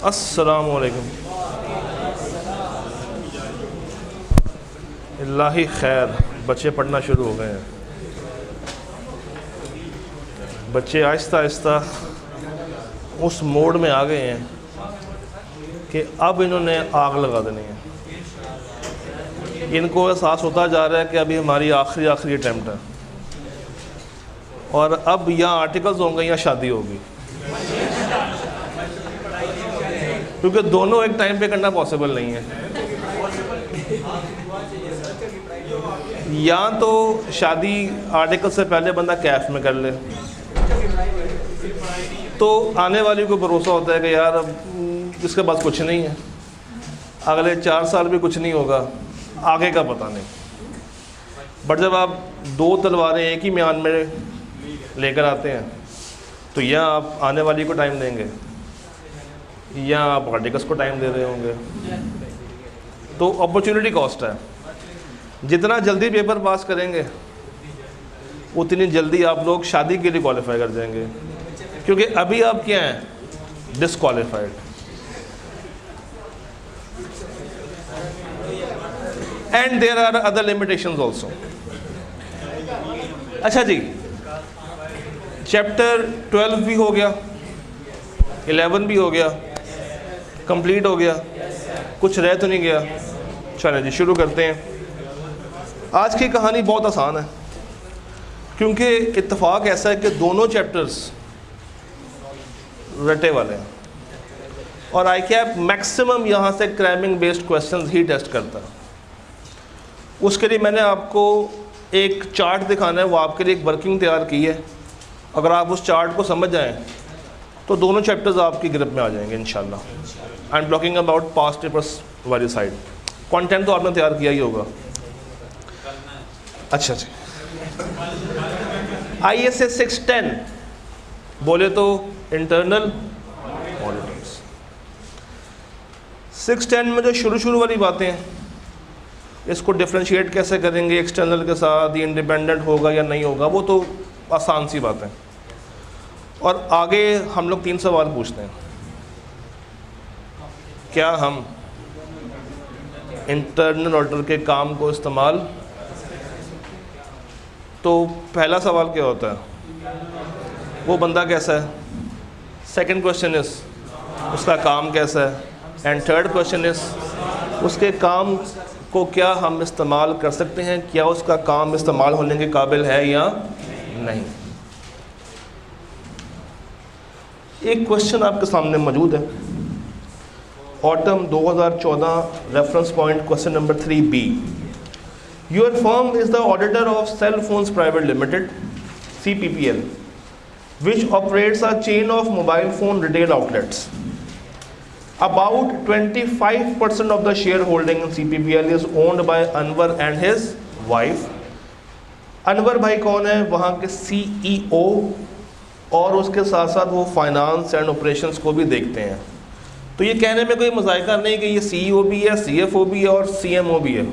अस्सलामु अलैकुम। इल्लाही खैर, बच्चे पढ़ना शुरू हो गए हैं। बच्चे आहिस्ता आहिस्ता उस मोड में आ गए हैं कि अब इन्होंने आग लगा देनी है। इनको एहसास होता जा रहा है कि अभी हमारी आखिरी अटैम्प्ट है और अब या आर्टिकल्स होंगे या शादी होगी, क्योंकि दोनों एक टाइम पे करना पॉसिबल नहीं है। या तो शादी आर्टिकल से पहले बंदा कैफ में कर ले, तो आने वाली को भरोसा होता है कि यार अब इसके पास कुछ नहीं है, अगले 4 साल भी कुछ नहीं होगा, आगे का पता नहीं। बट जब आप 2 तलवारें एक ही म्यान में लेकर आते हैं तो या आप आने वाली को टाइम देंगे या आप आर्टिकल्स को टाइम दे रहे होंगे। तो अपॉर्चुनिटी कॉस्ट है। जितना जल्दी पेपर पास करेंगे उतनी जल्दी आप लोग शादी के लिए क्वालिफाई कर जाएंगे, क्योंकि अभी आप क्या हैं, disqualified. And there are other limitations also. अच्छा जी, चैप्टर 12 भी हो गया, 11 भी हो गया, कंप्लीट हो गया, कुछ रह तो नहीं गया। चलें जी, शुरू करते हैं। आज की कहानी बहुत आसान है, क्योंकि इत्तेफाक ऐसा है कि दोनों चैप्टर्स रटे वाले हैं और ICAP मैक्सिमम यहाँ से क्रैमिंग बेस्ड क्वेश्चंस ही टेस्ट करता है। उसके लिए मैंने आपको एक चार्ट दिखाना है, वो आपके लिए एक वर्किंग तैयार की है। अगर आप उस चार्ट को समझ जाएं तो दोनों चैप्टर्स आपकी ग्रिप में आ जाएंगे इंशाल्लाह। I am talking about past papers वाली साइड। कंटेंट तो आपने तैयार किया ही होगा। अच्छा जी, ISA 610 बोले तो इंटरनल ऑडिटर्स। 610 में जो शुरू वाली बातें हैं, इसको डिफ्रेंशिएट कैसे करेंगे एक्सटर्नल के साथ, ये इंडिपेंडेंट होगा या नहीं होगा, वो तो आसान सी बात है। और आगे हम लोग 3 सवाल पूछते हैं। क्या हम इंटरनल ऑडिटर के काम को इस्तेमाल, तो पहला सवाल क्या होता है, वो बंदा कैसा है। सेकंड क्वेश्चन इज उसका काम कैसा है। एंड थर्ड क्वेश्चन इज उसके काम को क्या हम इस्तेमाल कर सकते हैं, क्या उसका काम इस्तेमाल होने के काबिल है या नहीं। एक क्वेश्चन आपके सामने मौजूद है, autumn 2014, reference point question number 3B। Your firm is the auditor of Cell Phones Private Limited, CPPL, which operates a chain of mobile phone retail outlets. About 25% of the shareholding in CPPL is owned by Anwar and his wife. Anwar भाई कौन है, वहाँ के CEO, और उसके साथ साथ वो फाइनेंस एंड ऑपरेशंस को भी देखते हैं। तो ये कहने में कोई मजायका नहीं कि ये CEO भी है, CFO भी है और CMO भी है।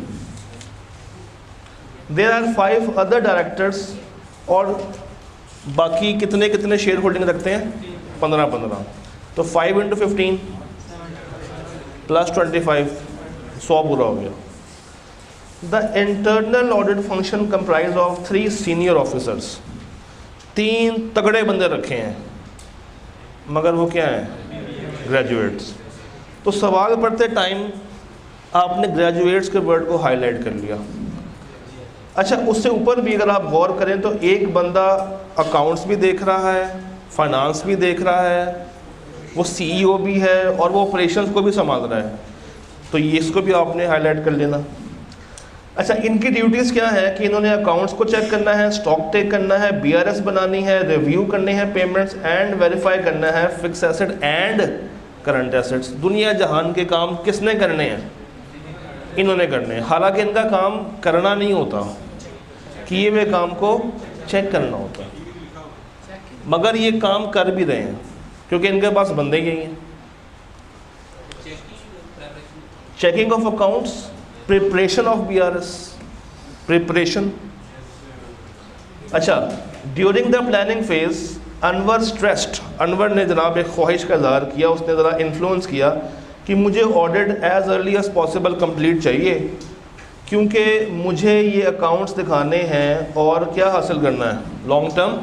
There are 5 other directors, और बाकी कितने शेयर होल्डिंग रखते हैं, 15। तो 5 × 15 + 25, 100 पूरा हो गया। The internal audit function comprise of 3 senior officers। 3 तगड़े बंदे रखे हैं, मगर वो क्या हैं, ग्रेजुएट्स। तो सवाल पढ़ते टाइम आपने ग्रेजुएट्स के वर्ड को हाईलाइट कर लिया। अच्छा, उससे ऊपर भी अगर आप गौर करें तो एक बंदा अकाउंट्स भी देख रहा है, फाइनेंस भी देख रहा है, वो CEO भी है और वो ऑपरेशंस को भी संभाल रहा है। तो ये इसको भी आपने हाईलाइट कर लेना। अच्छा, इनकी ड्यूटीज़ क्या है कि इन्होंने अकाउंट्स को चेक करना है, स्टॉक टेक करना है, BRS बनानी है, रिव्यू करनी है पेमेंट्स, एंड वेरीफाई करना है fix asset and current assets. दुनिया जहान के काम किसने करने हैं, इन्होंने करने हैं। हालांकि इनका काम करना नहीं होता, किए हुए काम को चेक करना होता है, मगर ये काम कर भी रहे हैं क्योंकि इनके पास बंदे ही हैं। Checking of accounts, preparation of BRS, preparation. अच्छा, during the planning phase Anwar stressed, Anwar ने जनाब एक ख्वाहिश का इज़हार किया, उसने ज़रा इन्फ्लुएंस किया कि मुझे audit as early as possible complete चाहिए, क्योंकि मुझे ये अकाउंट्स दिखाने हैं और क्या हासिल करना है, लॉन्ग टर्म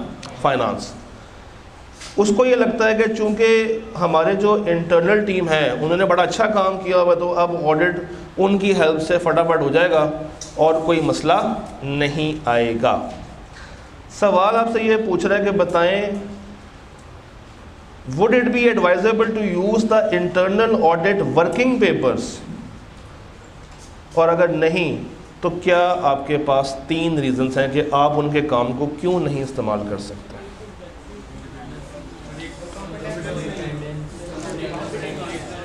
फाइनेंस। उसको ये लगता है कि चूँकि हमारे जो इंटरनल टीम है उन्होंने बड़ा अच्छा काम किया हुआ, तो अब ऑडिट उनकी हेल्प से फटाफट हो जाएगा और कोई मसला नहीं आएगा। सवाल आपसे ये पूछ रहा है कि बताएं, would it be advisable to use the internal audit working papers, और अगर नहीं तो क्या आपके पास 3 रीज़न्स हैं कि आप उनके काम को क्यों नहीं इस्तेमाल कर सकते।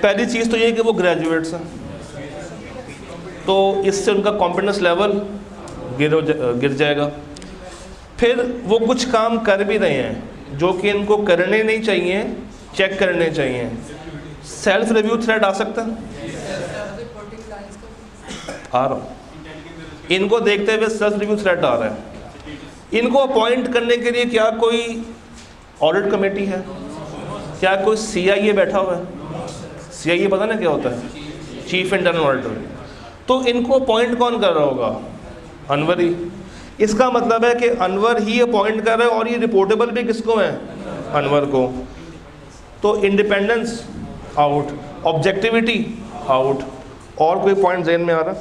पहली चीज़ तो ये कि वो ग्रेजुएट्स हैं, तो इससे उनका कॉम्पिटेंस लेवल गिर जाएगा। फिर वो कुछ काम कर भी रहे हैं जो कि इनको करने नहीं चाहिए, चेक करने चाहिए। सेल्फ रिव्यू थ्रेड आ सकता है, आ रहा हूँ, इनको देखते हुए सेल्फ रिव्यू थ्रेड आ रहा है। इनको अपॉइंट करने के लिए क्या कोई ऑडिट कमेटी है, क्या कोई CIA बैठा हुआ है? CIA पता ना क्या होता है, चीफ इंटरनल ऑडिटर। तो इनको अपॉइंट कौन कर रहा होगा? अनवर ही। इसका मतलब है कि अनवर ही अपॉइंट कर रहा है और ये रिपोर्टेबल भी किसको है? अनवर को। तो इंडिपेंडेंस आउट, ऑब्जेक्टिविटी आउट। और कोई पॉइंट ज़हन में आ रहा?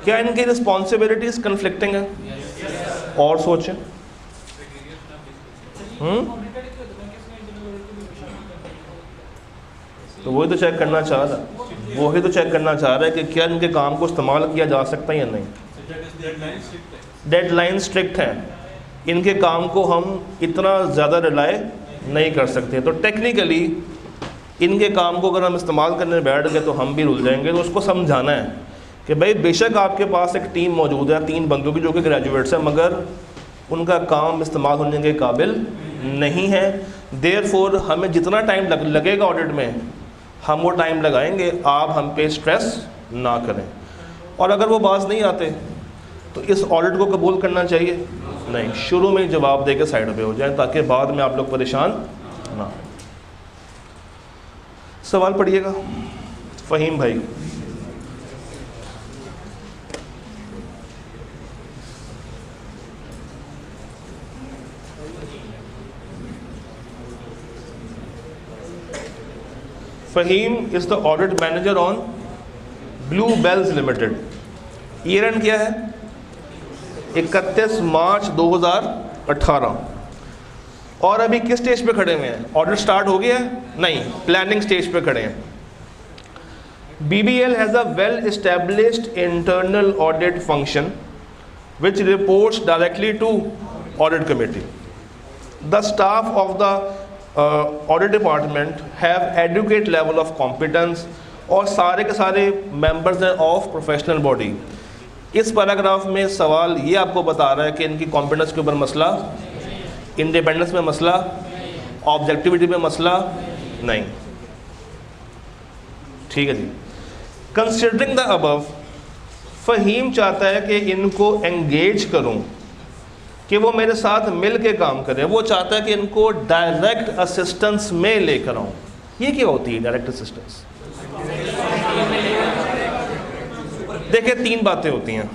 क्या इनकी रिस्पॉन्सिबिलिटीज कन्फ्लिक्टिंग है? और सोचें। तो वही तो चेक करना चाह रहा है, वही तो चेक करना चाह रहा है कि क्या इनके काम को इस्तेमाल किया जा सकता है या नहीं। डेडलाइन स्ट्रिक्ट है, इनके काम को हम इतना ज़्यादा रिलाय नहीं कर सकते। तो टेक्निकली इनके काम को अगर हम इस्तेमाल करने बैठ गए तो हम भी रुल जाएंगे। तो उसको समझाना है कि भाई बेशक आपके पास एक टीम मौजूद है 3 बंदों की जो कि ग्रेजुएट्स हैं, मगर उनका काम इस्तेमाल होने के काबिल नहीं है। देयरफॉर हमें जितना टाइम लगेगा ऑडिट में हम वो टाइम लगाएंगे, आप हम पे स्ट्रेस ना करें। और अगर वो बाज नहीं आते तो इस ऑडिट को कबूल करना चाहिए नहीं, शुरू में जवाब दे के साइड पे हो जाए ताकि बाद में आप लोग परेशान ना हो। सवाल पढ़िएगा फ़हीम भाई। Faheem is the audit manager on Blue Bells Limited. Year end क्या है? 31 मार्च 2018। और अभी किस स्टेज पे खड़े हुए हैं? ऑडिट स्टार्ट हो गया है? नहीं, प्लानिंग स्टेज पे खड़े हैं। BBL has a well established internal audit function which reports directly to audit committee. The staff of the audit department have adequate level of competence, और सारे के सारे members हैं of professional body। इस paragraph में सवाल ये आपको बता रहा है कि इनकी कॉम्पिटेंस के ऊपर मसला, इंडिपेंडेंस में मसला, ऑब्जेक्टिविटी में मसला नहीं। ठीक है जी। कंसिडरिंग द अबव, फ़हीम चाहता है कि इनको एंगेज करूं, कि वो मेरे साथ मिल के काम करें। वो चाहता है कि इनको डायरेक्ट असिस्टेंस में लेकर आऊँ। ये क्या होती है डायरेक्ट असिस्टेंस? देखिए 3 बातें होती हैं।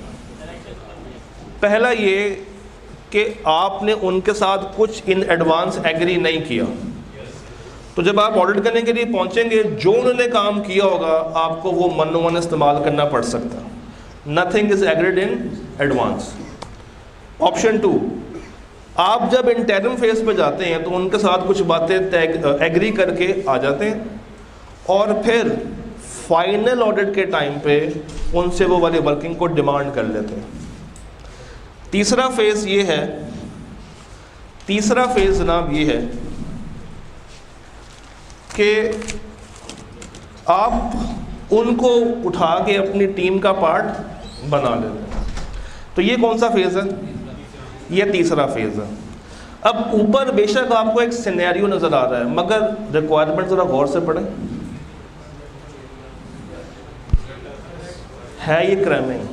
पहला ये कि आपने उनके साथ कुछ इन एडवांस एग्री नहीं किया, तो जब आप ऑडिट करने के लिए पहुंचेंगे जो उन्होंने काम किया होगा आपको वो मन इस्तेमाल करना पड़ सकता है। Nothing is agreed in advance. Option 2, आप जब इंटरम फेज पे जाते हैं तो उनके साथ कुछ बातें एग्री करके आ जाते हैं और फिर फाइनल ऑडिट के टाइम पे उनसे वो वाली वर्किंग को डिमांड कर लेते हैं। तीसरा फेज़ ये है, तीसरा फेज़ जनाब ये है कि आप उनको उठा के अपनी टीम का पार्ट बना लेते हैं। तो ये कौन सा फेज़ है? ये तीसरा फेज़ है। अब ऊपर बेशक आपको एक सिनेरियो नज़र आ रहा है, मगर रिक्वायरमेंट ज़रा गौर से पढ़ें। है ये क्रैमिंग,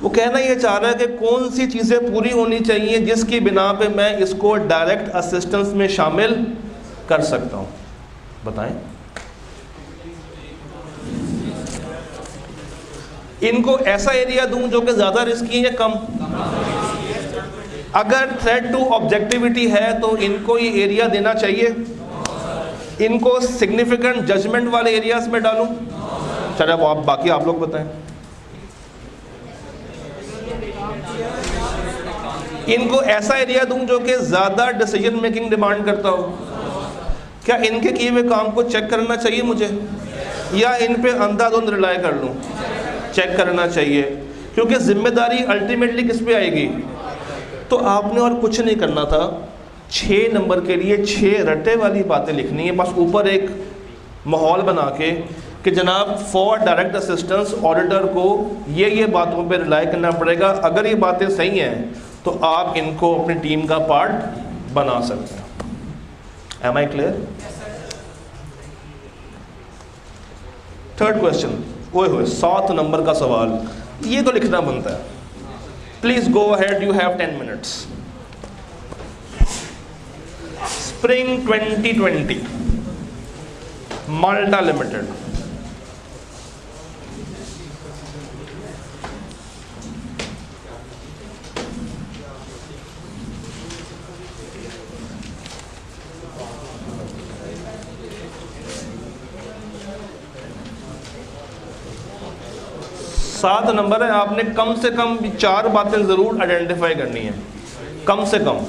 वो कहना ये चाह रहा है कि कौन सी चीज़ें पूरी होनी चाहिए जिसकी बिना पे मैं इसको डायरेक्ट असिस्टेंस में शामिल कर सकता हूँ, बताएं। इनको ऐसा एरिया दूं जो कि ज़्यादा रिस्की है या कम? अगर थ्रेट टू ऑब्जेक्टिविटी है तो इनको ये एरिया देना चाहिए। इनको सिग्निफिकेंट जजमेंट वाले एरियाज में डालूं? चलो अब आप बाकी आप लोग बताएं। इनको ऐसा एरिया दूं जो कि ज़्यादा डिसीजन मेकिंग डिमांड करता हो? क्या इनके किए हुए काम को चेक करना चाहिए मुझे, या इन पे अंधाधुंध रिलाय कर लूं? चेक करना चाहिए, क्योंकि जिम्मेदारी अल्टीमेटली किस पे आएगी? तो आपने और कुछ नहीं करना था, 6 नंबर के लिए 6 रटे वाली बातें लिखनी है, बस ऊपर एक माहौल बना के कि जनाब फॉर डायरेक्ट असिस्टेंस ऑडिटर को ये बातों पे रिलाय करना पड़ेगा। अगर ये बातें सही हैं तो आप इनको अपनी टीम का पार्ट बना सकते हैं। Am I clear? Third question, ओए होए 7 नंबर का सवाल, ये तो लिखना बनता है। Please go ahead, you have 10 minutes. Spring 2020 Malta limited, सात नंबर है। आपने कम से कम 4 बातें ज़रूर आइडेंटिफाई करनी है, कम से कम।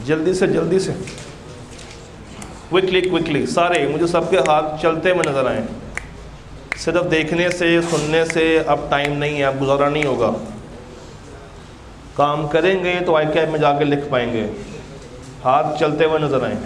जल्दी से क्विकली सारे, मुझे सबके हाथ चलते हुए नज़र आए। सिर्फ देखने से सुनने से अब टाइम नहीं है, अब गुजारा नहीं होगा। काम करेंगे तो आई कैब में जाके लिख पाएंगे। हाथ चलते हुए नज़र आए।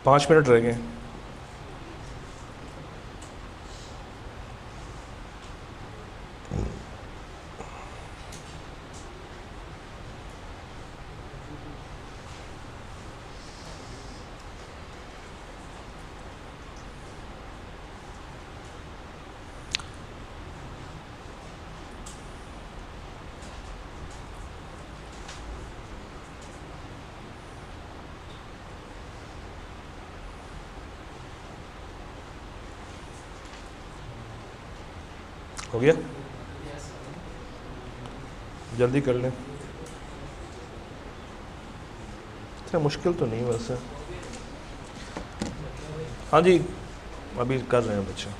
5 मिनट रह गए। हो गया, जल्दी कर लें। इतना मुश्किल तो नहीं वैसे। हाँ जी, अभी कर रहे हैं बच्चे।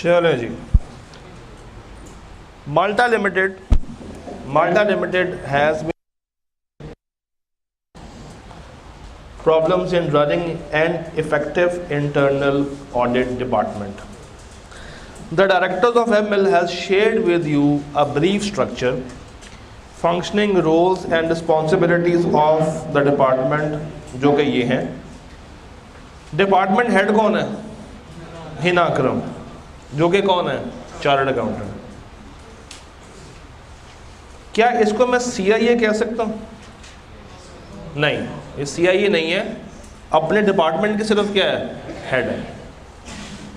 चलें जी। Malta limited has problems in running an effective internal audit department. The directors of ML has shared with you a brief structure, functioning roles and responsibilities of the department, जो कि ये हैं। डिपार्टमेंट हेड कौन है? हिना अकरम, जो कि कौन है? Chartered accountant. क्या इसको मैं CIA कह सकता हूँ? नहीं, ये CIA नहीं है, अपने डिपार्टमेंट की सिर्फ क्या है? हेड है।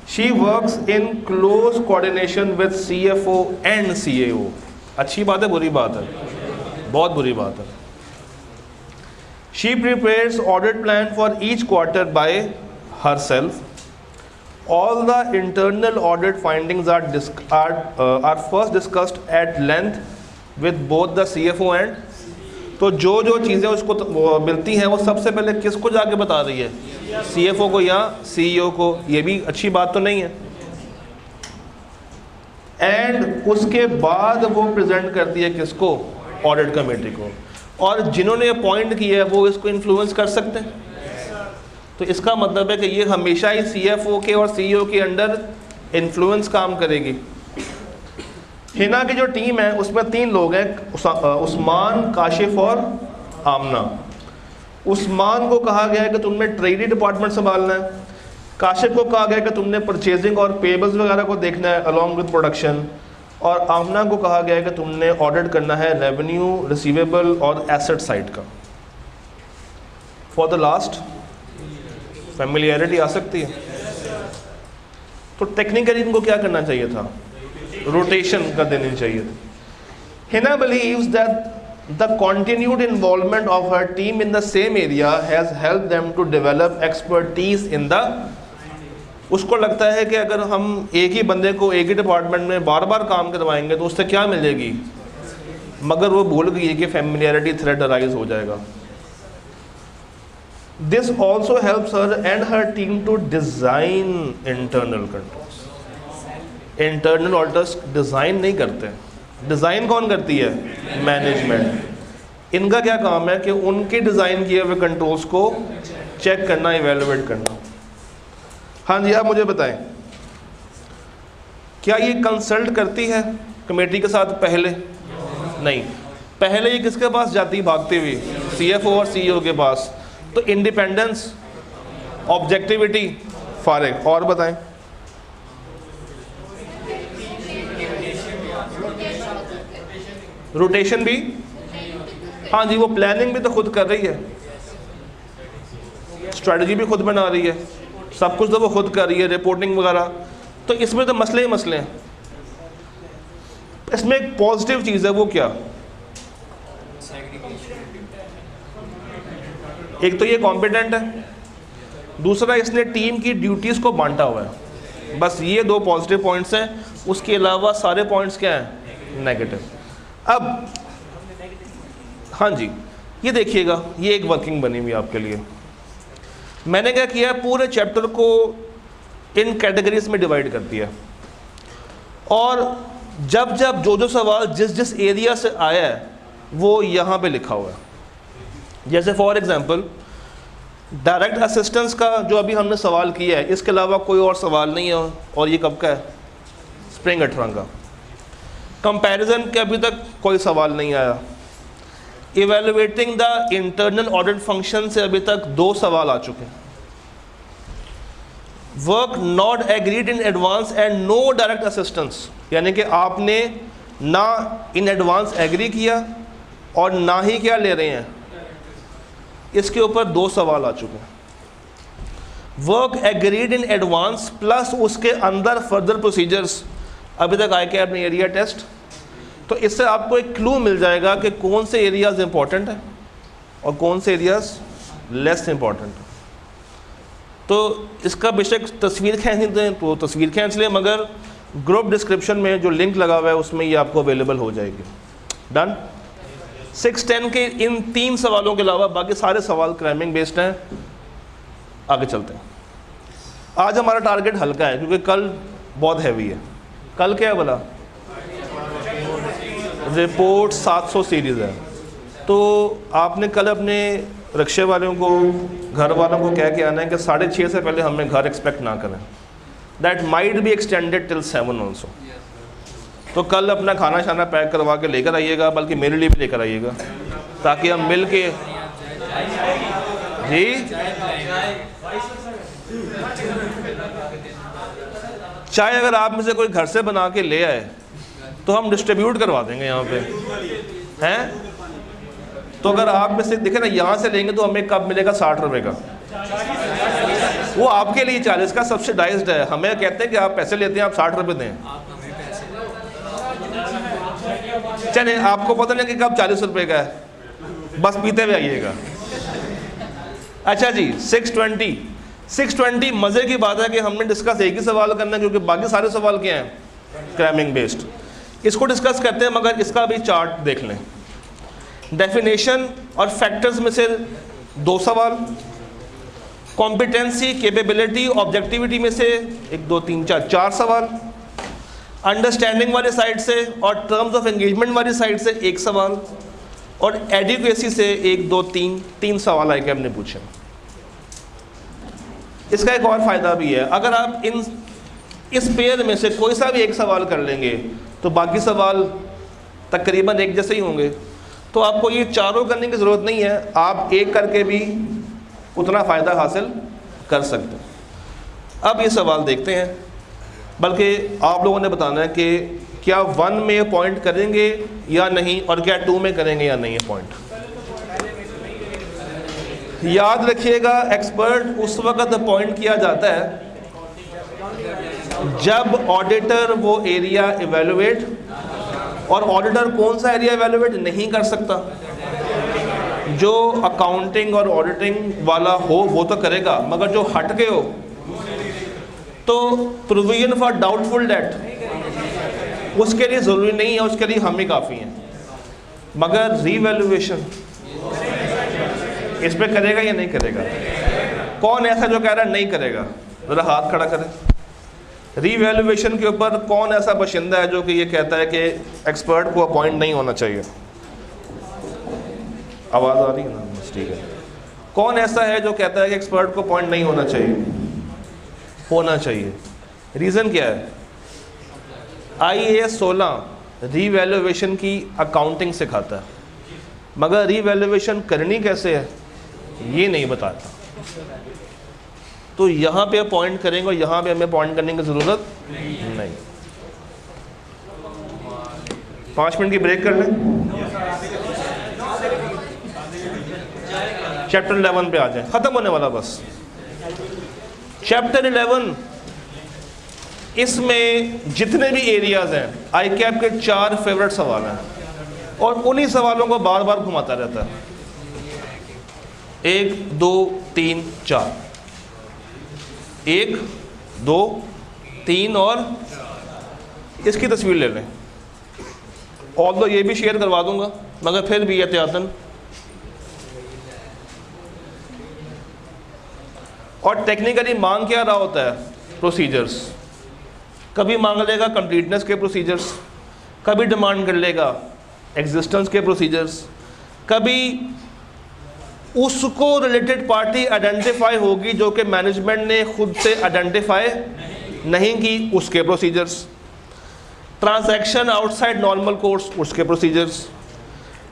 She works in close coordination with CFO and CAO। अच्छी बात है, बुरी बात है? बहुत बुरी बात है। She prepares audit plan for each quarter by herself. All the internal audit findings are first discussed at length with both the CFO and, तो जो चीज़ें उसको मिलती हैं वो सबसे पहले किसको जाके बता रही है? CFO को या CEO को। ये भी अच्छी बात तो नहीं है। एंड उसके बाद वो प्रेजेंट करती है किसको? ऑडिट कमेटी को। और जिन्होंने अपॉइंट किया है वो इसको इन्फ्लुएंस कर सकते हैं। तो इसका मतलब है कि ये हमेशा ही CFO के और CEO के अंडर इन्फ्लुएंस काम करेगी। हिना की जो टीम है उसमें 3 लोग हैं, उस्मान, काशिफ और आमना। उस्मान को कहा गया है कि तुमने ट्रेडी डिपार्टमेंट संभालना है। काशिफ को कहा गया है कि तुमने परचेजिंग और पेबल्स वगैरह को देखना है अलॉन्ग विद प्रोडक्शन। और आमना को कहा गया है कि तुमने ऑडिट करना है रेवेन्यू, रिसीवेबल और एसेट साइड का। फॉर द लास्ट फैमिलियरिटी आ सकती है। तो टेक्निकली इनको क्या करना चाहिए था? रोटेशन कर देनी चाहिए थी। Hina believes that the continued involvement of her team in the same area has helped them to develop expertise in the, उसको लगता है कि अगर हम एक ही बंदे को एक ही डिपार्टमेंट में बार बार काम करवाएंगे तो उससे क्या मिलेगी? मगर वो भूल गई है कि फैमिलियरिटी थ्रेड अराइज हो जाएगा। This also helps her and her team to design internal controls. Internal auditors design नहीं करते, डिज़ाइन कौन करती है? मैनेजमेंट। इनका क्या काम है कि उनके डिज़ाइन किए हुए कंट्रोल्स को चेक करना, इवेलुएट करना। हाँ जी, आप मुझे बताएं, क्या ये कंसल्ट करती है कमेटी के साथ? पहले नहीं, पहले ये किसके पास जाती भागती हुई? CFO और CEO के पास। तो इंडिपेंडेंस, ऑब्जेक्टिविटी, फारिग। और बताएं। रोटेशन भी? हाँ जी, वो प्लानिंग भी तो खुद कर रही है, स्ट्रेटजी भी खुद बना रही है, सब कुछ तो वो खुद कर रही है, रिपोर्टिंग वगैरह। तो इसमें तो मसले ही मसले हैं। इसमें एक पॉजिटिव चीज़ है, वो क्या? एक तो ये कॉम्पिटेंट है, दूसरा इसने टीम की ड्यूटीज़ को बांटा हुआ है। बस ये 2 पॉजिटिव पॉइंट्स हैं, उसके अलावा सारे पॉइंट्स क्या हैं, नेगेटिव। अब हाँ जी, ये देखिएगा, ये एक वर्किंग बनी हुई आपके लिए। मैंने क्या किया, पूरे चैप्टर को इन कैटेगरीज में डिवाइड कर दिया, और जब जब जो सवाल जिस जिस एरिया से आया है वो यहाँ पे लिखा हुआ है। जैसे फॉर एग्जांपल डायरेक्ट असिस्टेंस का जो अभी हमने सवाल किया है, इसके अलावा कोई और सवाल नहीं है, और ये कब का है, स्प्रिंग 18 का। कंपैरिजन के अभी तक कोई सवाल नहीं आया। Evaluating the internal audit function से अभी तक 2 सवाल आ चुके हैं। Work not agreed in advance and no direct assistance, यानी कि आपने ना इन एडवांस एग्री किया और ना ही क्या ले रहे हैं, इसके ऊपर 2 सवाल आ चुके हैं। Work agreed in advance plus उसके अंदर फर्दर प्रोसीजर्स अभी तक आए क्या अपने एरिया टेस्ट। तो इससे आपको एक क्लू मिल जाएगा कि कौन से एरियाज इंपॉर्टेंट हैं और कौन से एरियाज लेस इंपॉर्टेंट हैं। तो इसका बेशक तस्वीर खींच दें तो तस्वीर खींच लें, मगर ग्रुप डिस्क्रिप्शन में जो लिंक लगा हुआ है उसमें ये आपको अवेलेबल हो जाएगी। डन। 610 के इन 3 सवालों के अलावा बाकी सारे सवाल क्रैमिंग बेस्ड हैं। आगे चलते हैं। आज हमारा टारगेट हल्का है क्योंकि कल बहुत हैवी है। कल क्या है बोला, रिपोर्ट 700 सीरीज़ है। तो आपने कल अपने रिक्शे वालों को, घर वालों को कह के आना है कि 6:30 से पहले हमें घर एक्सपेक्ट ना करें। That might be extended till 7 also. तो कल अपना खाना शाना पैक करवा के लेकर आइएगा, बल्कि मेरे लिए भी लेकर आइएगा, ताकि हम मिल के जी चाय अगर आप में से कोई घर से बना के ले आए तो हम डिस्ट्रीब्यूट करवा देंगे यहाँ पे हैं। तो अगर आप में से देखें ना, यहाँ से लेंगे तो हमें कब मिलेगा 60 रुपये का, वो आपके लिए 40 का सब्सिडाइज्ड है। हमें कहते हैं कि आप पैसे लेते हैं, आप 60 रुपये दें। चले, आपको पता नहीं कि कब 40 रुपये का है, बस पीते हुए आइएगा। अच्छा जी, 620 मज़े की बात है कि हमने डिस्कस एक ही सवाल करना है, क्योंकि बाकी सारे सवाल क्या हैं, क्रैमिंग बेस्ड। इसको डिस्कस करते हैं, मगर इसका भी चार्ट देख लें। डेफिनेशन और फैक्टर्स में से 2 सवाल, कॉम्पिटेंसी, कैपेबिलिटी, ऑब्जेक्टिविटी में से 1 2 3 4 सवाल, अंडरस्टैंडिंग वाली साइड से और टर्म्स ऑफ एंगेजमेंट वाली साइड से 1 सवाल, और एडिक्वेसी से 1 2 3 सवाल आए कि हमने पूछे। इसका एक और फ़ायदा भी है, अगर आप इस पेयर में से कोई सा भी 1 सवाल कर लेंगे तो बाकी सवाल तकरीबन एक जैसे ही होंगे। तो आपको ये चारों करने की ज़रूरत नहीं है, आप एक करके भी उतना फ़ायदा हासिल कर सकते हैं। अब ये सवाल देखते हैं, बल्कि आप लोगों ने बताना है कि क्या 1 में पॉइंट करेंगे या नहीं, और क्या 2 में करेंगे या नहीं है पॉइंट। याद रखिएगा, एक्सपर्ट उस वक्त अपॉइंट किया जाता है जब ऑडिटर वो एरिया इवेलुएट, और ऑडिटर कौन सा एरिया इवेलुएट नहीं कर सकता, जो अकाउंटिंग और ऑडिटिंग वाला हो वो तो करेगा, मगर जो हट के हो, तो प्रोविजन फॉर डाउटफुल डेट उसके लिए ज़रूरी नहीं है, उसके लिए हम ही काफ़ी हैं। मगर रीवैल्यूएशन इस पे करेगा या नहीं करेगा, कौन ऐसा जो कह रहा है नहीं करेगा, ज़रा हाथ खड़ा करें। रीवैल्यूएशन के ऊपर कौन ऐसा बशिंदा है जो कि ये कहता है कि एक्सपर्ट को अपॉइंट नहीं होना चाहिए। आवाज़ आ रही है ना, ठीक है। कौन ऐसा है जो कहता है कि एक्सपर्ट को अपॉइंट नहीं होना चाहिए? होना चाहिए। रीज़न क्या है? IAS 16 रीवैल्यूएशन की अकाउंटिंग सिखाता है, मगर रीवैल्यूएशन करनी कैसे है ये नहीं बताता। तो यहाँ पे अपॉइंट करेंगे और यहाँ पे हमें अपॉइंट करने की ज़रूरत नहीं। 5 मिनट की ब्रेक कर लें, चैप्टर 11 पे आ जाए, ख़त्म होने वाला बस। चैप्टर 11, इसमें जितने भी एरियाज़ हैं, ICAP के 4 फेवरेट सवाल हैं, और उन्हीं सवालों को बार बार घुमाता रहता है। 1 2 3 4। 1 2 3 और इसकी तस्वीर ले लें। और तो ये भी शेयर करवा दूंगा, मगर फिर भी एहतियातन। और टेक्निकली मांग क्या रहा होता है? प्रोसीजर्स। कभी मांग लेगा कंप्लीटनेस के प्रोसीजर्स, कभी डिमांड कर लेगा एग्जिस्टेंस के प्रोसीजर्स, कभी उसको रिलेटेड पार्टी आइडेंटिफाई होगी जो कि मैनेजमेंट ने खुद से आइडेंटिफाई नहीं की, उसके procedures. Transaction outside normal course, उसके प्रोसीजर्स।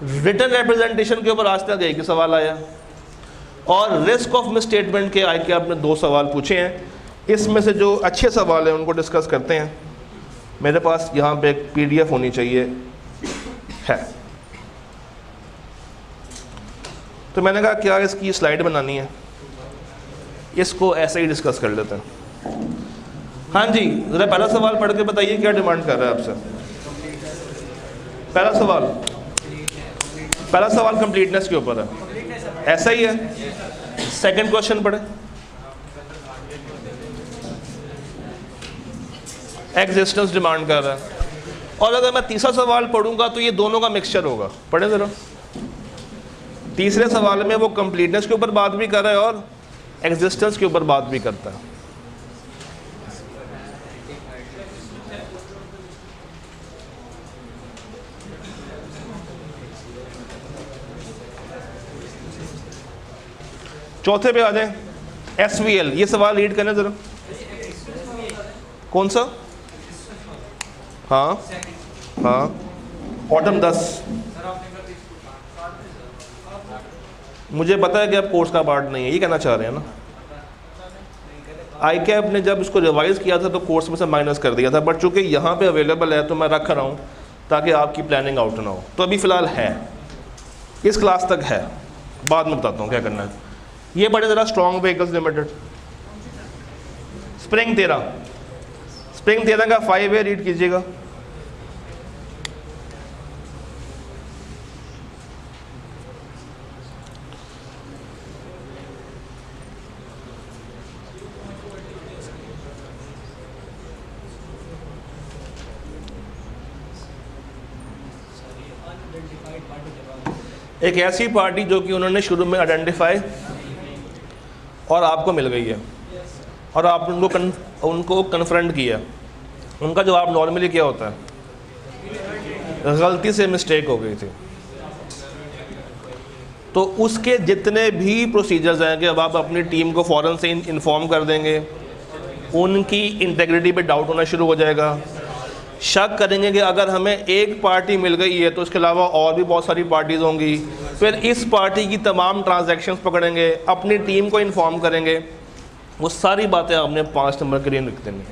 रिटन रिप्रेजेंटेशन के ऊपर आज तक एक ही सवाल आया। और रिस्क ऑफ मिसस्टेटमेंट के आए कि आपने 2 सवाल पूछे हैं। इसमें से जो अच्छे सवाल हैं उनको डिस्कस करते हैं। मेरे पास यहाँ पे एक PDF होनी चाहिए है, तो मैंने कहा क्या इसकी स्लाइड बनानी है, इसको ऐसे ही डिस्कस कर लेते हैं। हाँ जी, ज़रा पहला सवाल पढ़ के बताइए क्या डिमांड कर रहा है आपसे। पहला सवाल कंप्लीटनेस के ऊपर है, ऐसा ही है। सेकंड क्वेश्चन पढ़े, एग्जिस्टेंस डिमांड कर रहा है। और अगर मैं तीसरा सवाल पढ़ूंगा तो ये दोनों का मिक्सचर होगा। पढ़े ज़रा। तीसरे सवाल में वो कंप्लीटनेस के ऊपर बात भी कर रहा है और एग्जिस्टेंस के ऊपर बात भी करता है। चौथे पे आ जाए, SVL। ये सवाल रीड करना जरा। कौन सा? हाँ हाँ, ऑटम 10। मुझे पता है कि आप कोर्स का पार्ट नहीं है, ये कहना चाह रहे हैं ना। ICAP ने जब इसको रिवाइज किया था तो कोर्स में से माइनस कर दिया था, बट चूंकि यहाँ पे अवेलेबल है तो मैं रख रहा हूँ ताकि आपकी प्लानिंग आउट ना हो। तो अभी फ़िलहाल है, इस क्लास तक है, बाद में बताता हूँ क्या करना है। ये पढ़े ज़रा, स्ट्रॉन्ग व्हीकल्स लिमिटेड। स्प्रिंग 13 का 5A रीड कीजिएगा। एक ऐसी पार्टी जो कि उन्होंने शुरू में आइडेंटिफाई और आपको मिल गई है और आपने उनको कन्फ्रंट किया। उनका जवाब नॉर्मली क्या होता है? गलती से मिस्टेक हो गई थी। तो उसके जितने भी प्रोसीजर्स हैं कि अब आप अपनी टीम को फ़ौरन से इन्फॉर्म कर देंगे, उनकी इंटेग्रिटी पे डाउट होना शुरू हो जाएगा। शक करेंगे कि अगर हमें एक पार्टी मिल गई है तो इसके अलावा और भी बहुत सारी पार्टीज़ होंगी। फिर इस पार्टी की तमाम ट्रांजैक्शंस पकड़ेंगे, अपनी टीम को इन्फॉर्म करेंगे। वो सारी बातें आपने 5 नंबर के लिए लिख देनी है।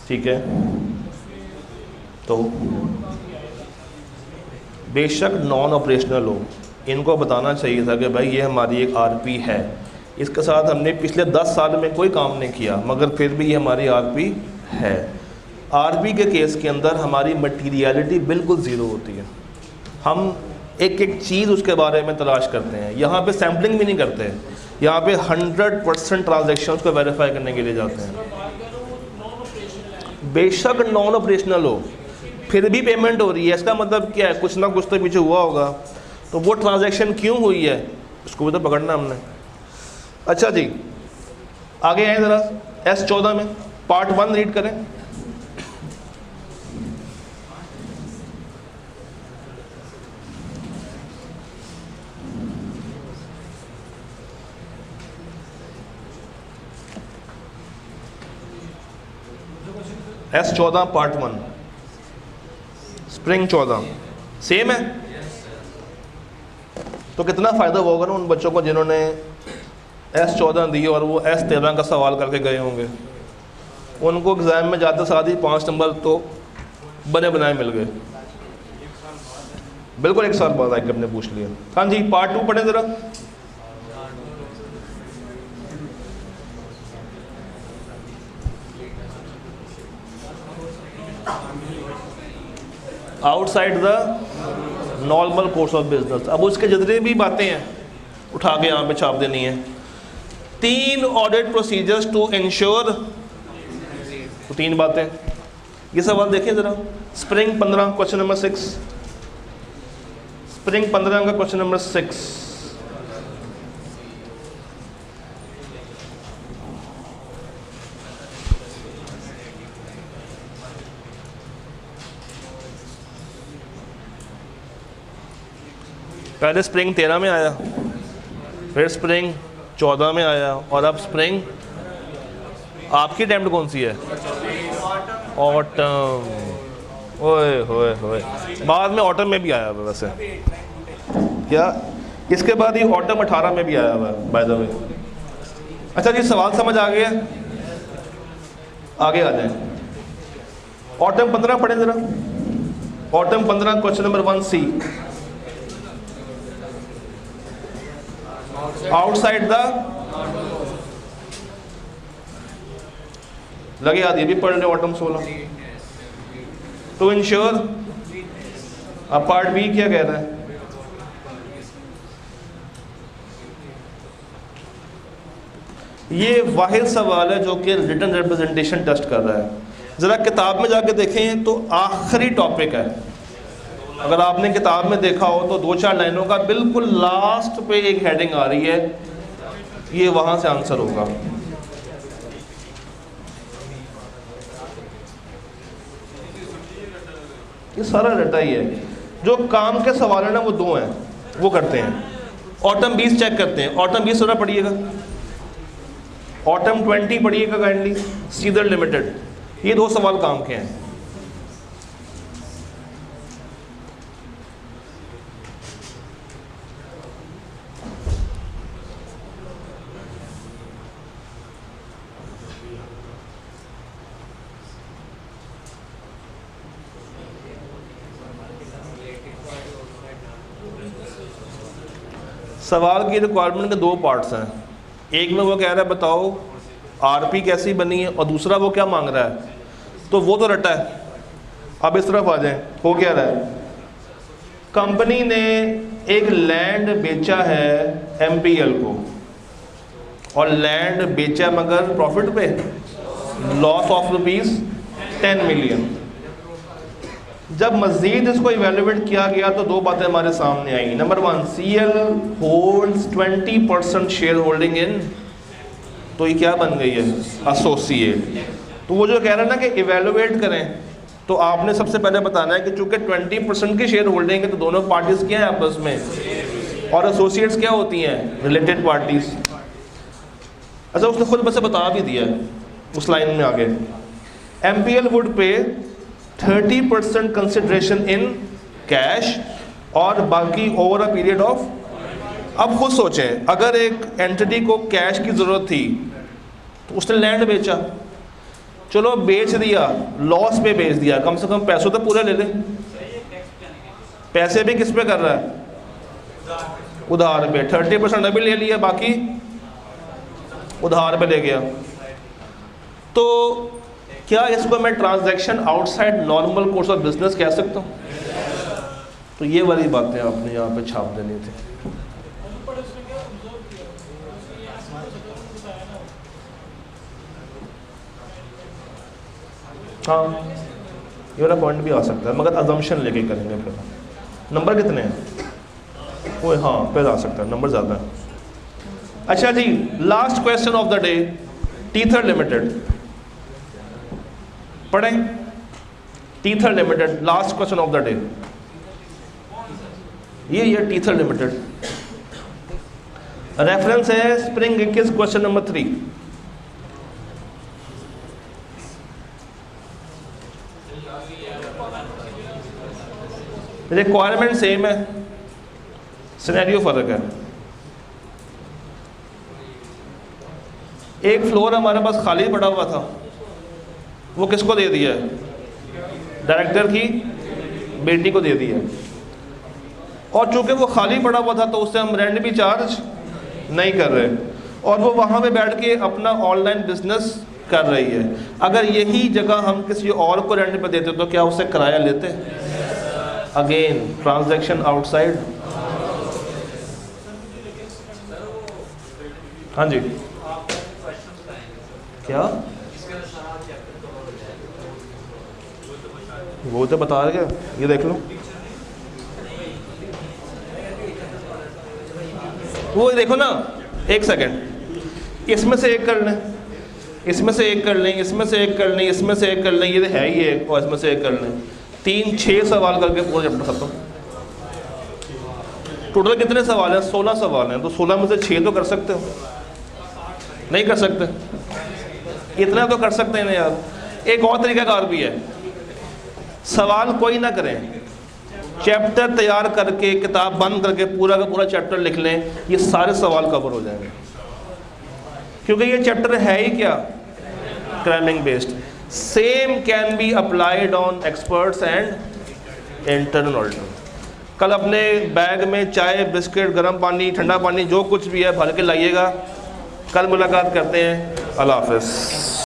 ठीक है, तो बेशक नॉन ऑपरेशनल हो, इनको बताना चाहिए था कि भाई ये हमारी एक आरपी है, इसके साथ हमने पिछले 10 साल में कोई काम नहीं किया, मगर फिर भी ये हमारी आरपी है। आरपी के केस के अंदर हमारी मटीरियलिटी बिल्कुल ज़ीरो होती है। हम एक एक चीज़ उसके बारे में तलाश करते हैं। यहाँ पे सैम्पलिंग भी नहीं करते, यहाँ पे 100% ट्रांजेक्शन्स को वेरीफाई करने के लिए जाते हैं। बेशक नॉन ऑपरेशनल हो, फिर भी पेमेंट हो रही है, इसका मतलब क्या है? कुछ ना कुछ तो पीछे हुआ होगा। तो वो ट्रांजैक्शन क्यों हुई है उसको भी तो पकड़ना हमने। अच्छा जी, आगे आए ज़रा। S14 में पार्ट 1 रीड करें। S14 पार्ट 1, स्प्रिंग 14 सेम है। तो कितना फ़ायदा होगा ना उन बच्चों को जिन्होंने S14 दी और वो S13 का सवाल करके गए होंगे। उनको एग्ज़ाम में जाते साथ ही 5 नंबर तो बने बनाए मिल गए। बिल्कुल 1 साल बाद आके हमने पूछ लिया। हाँ जी, पार्ट 2 पढ़े ज़रा। Outside the normal course of business. अब उसके जितने भी बातें हैं उठा के यहाँ पे छाप देनी है। 3 ऑडिट प्रोसीजर्स टू इंश्योर, तो 3 बातें। ये सवाल देखिए ज़रा, स्प्रिंग 15 क्वेश्चन नंबर 6, स्प्रिंग 15 का क्वेश्चन नंबर 6। पहले स्प्रिंग 13 में आया, फिर स्प्रिंग 14 में आया, और अब स्प्रिंग आपकी अटेम्प्ट कौन सी है? ऑटम। ओए होए होए, बाद में ऑटम में भी आया हुआ वैसे क्या, इसके बाद ये ऑटम 18 में भी आया हुआ है बाय द वे। अच्छा जी, सवाल समझ आ गया? आगे आ जाए। ऑटम 15 पढ़ें जरा। Autumn 15 question number 1C। Outside the, लगे याद, ये भी पढ़ रहे ऑटम 16। टू इंश्योर, अब पार्ट बी क्या कह रहा है? ये वाहिद सवाल है जो कि रिटन रिप्रेजेंटेशन टेस्ट कर रहा है। ज़रा किताब में जाके देखें तो आखिरी टॉपिक है। अगर आपने किताब में देखा हो तो 2-4 लाइनों का बिल्कुल लास्ट पे एक हेडिंग आ रही है, ये वहाँ से आंसर होगा। ये सारा रटा ही है। जो काम के सवाल है ना वो 2 हैं, वो करते हैं। ऑटम 20 चेक करते हैं। ऑटम 20 थोड़ा पढ़िएगा, ऑटम 20 पढ़िएगा काइंडली, सीदर लिमिटेड। ये 2 सवाल काम के हैं। सवाल की रिक्वायरमेंट के 2 पार्ट्स हैं। एक में वो कह रहा है बताओ आरपी कैसी बनी है, और दूसरा वो क्या मांग रहा है, तो वो तो रटा है। अब इस तरफ आ जाएं। हो क्या रहा है, कंपनी ने एक लैंड बेचा है एमपीएल को, और लैंड बेचा मगर प्रॉफिट पे, लॉस ऑफ ₹10 मिलियन। जब मज़ीद इसको इवेलुएट किया गया तो 2 बातें हमारे सामने आई। Number 1, CL holds 20% share holding in, तो ये क्या बन गई है, एसोसिएट। तो वो जो कह रहे हैं ना कि इवेलुएट करें, तो आपने सबसे पहले बताना है कि चूंकि 20% की शेयर होल्डिंग है तो दोनों पार्टीज क्या है आपस में, और एसोसिएट्स क्या होती हैं, रिलेटेड पार्टीज। अच्छा, उसने खुद बस बता भी दिया है उस लाइन में आगे। MPL वुड पे 30% कंसिडरेशन इन कैश और बाकी ओवर अ पीरियड ऑफ। अब खुद सोचें, अगर एक एंटिटी को कैश की ज़रूरत थी तो उसने लैंड बेचा, चलो बेच दिया, लॉस पे बेच दिया, कम से कम पैसों तो पूरे ले ले। पैसे भी किस पे कर रहा है, उधार पे। 30% अभी ले लिया, बाकी उधार पे ले गया। तो क्या इसको मैं transaction outside normal course of business कह सकता हूँ? तो ये वाली बातें आपने यहाँ पे छाप देनी थी। हाँ, ये वाला पॉइंट भी आ सकता है, मगर अजम्पशन लेके करेंगे। फिर नंबर कितने हैं वो, हाँ फिर आ सकता है, नंबर ज़्यादा है। अच्छा जी, last question of the day, Tether limited पढ़ें। Tether limited, last question of the day, ये टीथर लिमिटेड। रेफरेंस है spring 21 question number 3। Requirement same है, सिनेरियो फर्क है। एक फ्लोर हमारे पास खाली पड़ा हुआ था, वो किसको दे दिया है, डायरेक्टर की बेटी को दे दिया। और चूंकि वो खाली पड़ा हुआ था तो उससे हम रेंट भी चार्ज नहीं कर रहे, और वो वहाँ पे बैठ के अपना ऑनलाइन बिजनेस कर रही है। अगर यही जगह हम किसी और को रेंट पे देते तो क्या उससे किराया लेते? Again transaction outside. हाँ जी क्या वो तो बता रहे, ये देख लो, वो देखो ना, एक सेकंड, इसमें से एक कर लें, इसमें से एक कर लें, इसमें से एक कर लें, इसमें से एक कर लें, ये तो है ही एक, और इसमें से एक कर लें, 3 6 सवाल करके पूरा चैप्टर खत्म। टोटल कितने सवाल हैं? 16 सवाल हैं, तो 16 में से 6 तो कर सकते हो, नहीं कर सकते? इतना तो कर सकते हैं ना यार। एक और तरीकाकार भी है, सवाल कोई ना करें, चैप्टर तैयार करके किताब बंद करके पूरा का पूरा चैप्टर लिख लें, ये सारे सवाल कवर हो जाएंगे, क्योंकि ये चैप्टर है ही क्या, cramming based. Same can be applied on experts and internal auditor. कल अपने बैग में चाय, बिस्किट, गर्म पानी, ठंडा पानी, जो कुछ भी है भर के लाइएगा। कल मुलाकात करते हैं। अल्लाह हाफ़िज़।